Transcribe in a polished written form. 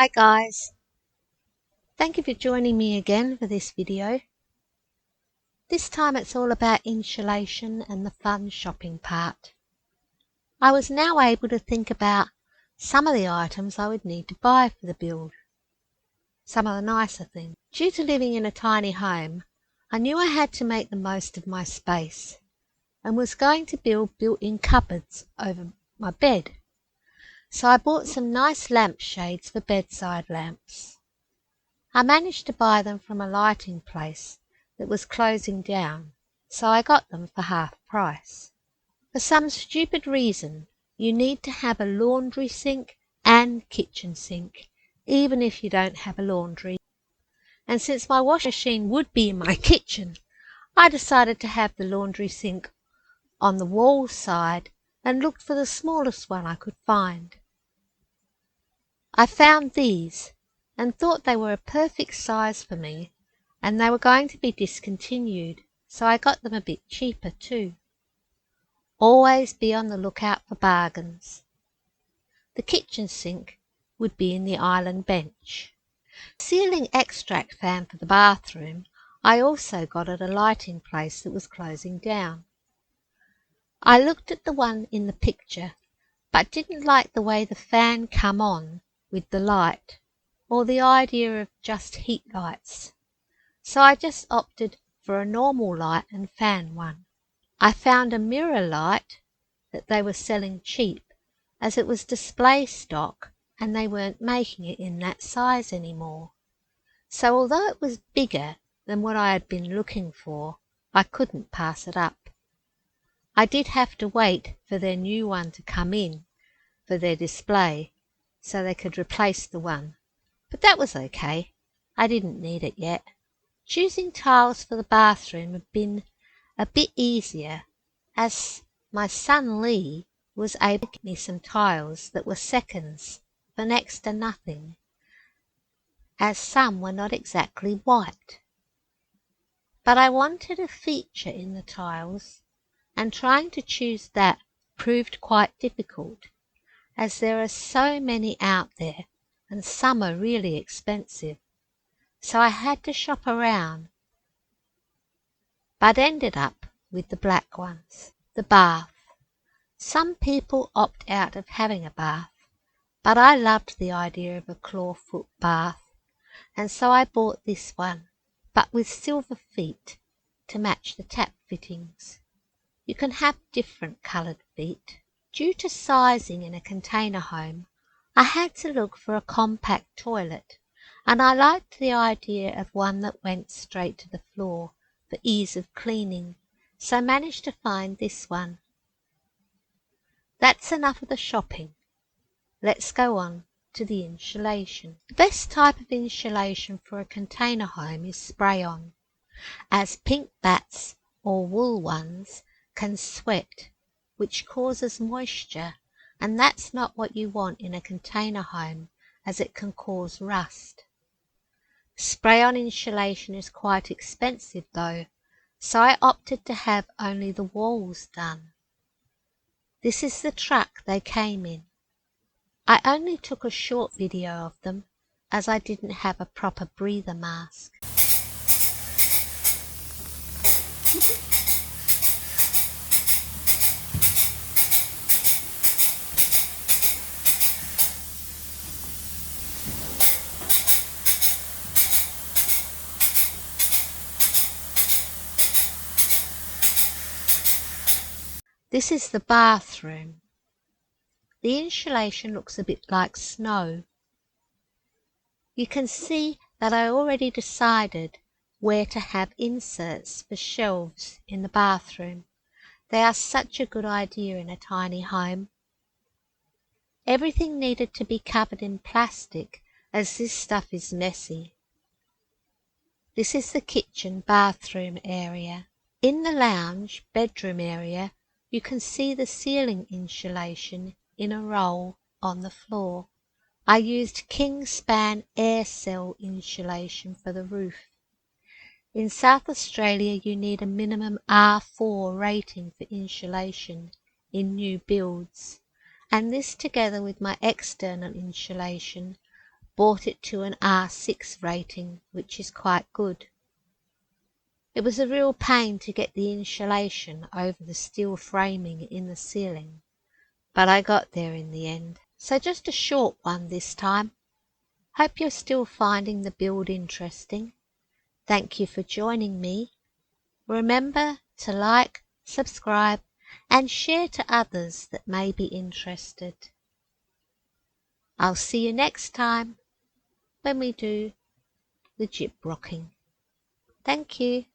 Hi guys, thank you for joining me again for this video. This time it's all about insulation and the fun shopping part. I was now able to think about some of the items I would need to buy for the build, some of the nicer things. Due to living in a tiny home, I knew I had to make the most of my space and was going to build built-in cupboards over my bed. So I bought some nice lampshades for bedside lamps. I managed to buy them from a lighting place that was closing down, so I got them for half price. For some stupid reason, you need to have a laundry sink and kitchen sink, even if you don't have a laundry. And since my washing machine would be in my kitchen, I decided to have the laundry sink on the wall side and looked for the smallest one I could find. I found these and thought they were a perfect size for me, and they were going to be discontinued, so I got them a bit cheaper too. Always be on the lookout for bargains. The kitchen sink would be in the island bench. Ceiling extract fan for the bathroom I also got at a lighting place that was closing down. I looked at the one in the picture, but didn't like the way the fan come on with the light, or the idea of just heat lights, so I just opted for a normal light and fan one. I found a mirror light that they were selling cheap, as it was display stock and they weren't making it in that size anymore. So although it was bigger than what I had been looking for, I couldn't pass it up. I did have to wait for their new one to come in for their display, so they could replace the one. But that was okay. I didn't need it yet. Choosing tiles for the bathroom had been a bit easier, as my son Lee was able to get me some tiles that were seconds for next to nothing, as some were not exactly white. But I wanted a feature in the tiles, and trying to choose that proved quite difficult, as there are so many out there and some are really expensive, so I had to shop around, but ended up with the black ones. The bath. Some people opt out of having a bath, but I loved the idea of a clawfoot bath, and so I bought this one, but with silver feet to match the tap fittings. You can have different coloured feet. Due to sizing in a container home, I had to look for a compact toilet, and I liked the idea of one that went straight to the floor for ease of cleaning, so managed to find this one. That's enough of the shopping. Let's go on to the insulation. The best type of insulation for a container home is spray-on, as pink bats or wool ones can sweat, which causes moisture, and that's not what you want in a container home, as it can cause rust. Spray-on insulation is quite expensive though, so I opted to have only the walls done. This is the truck they came in. I only took a short video of them, as I didn't have a proper breather mask. This is the bathroom. The insulation looks a bit like snow. You can see that I already decided where to have inserts for shelves in the bathroom. They are such a good idea in a tiny home. Everything needed to be covered in plastic, as this stuff is messy. This is the kitchen bathroom area. In the lounge bedroom area, you can see the ceiling insulation in a roll on the floor. I used Kingspan air cell insulation for the roof. In South Australia you need a minimum R4 rating for insulation in new builds, and this together with my external insulation brought it to an R6 rating, which is quite good. It was a real pain to get the insulation over the steel framing in the ceiling, but I got there in the end. So just a short one this time. Hope you're still finding the build interesting. Thank you for joining me. Remember to like, subscribe, and share to others that may be interested. I'll see you next time when we do the gyp rocking. Thank you.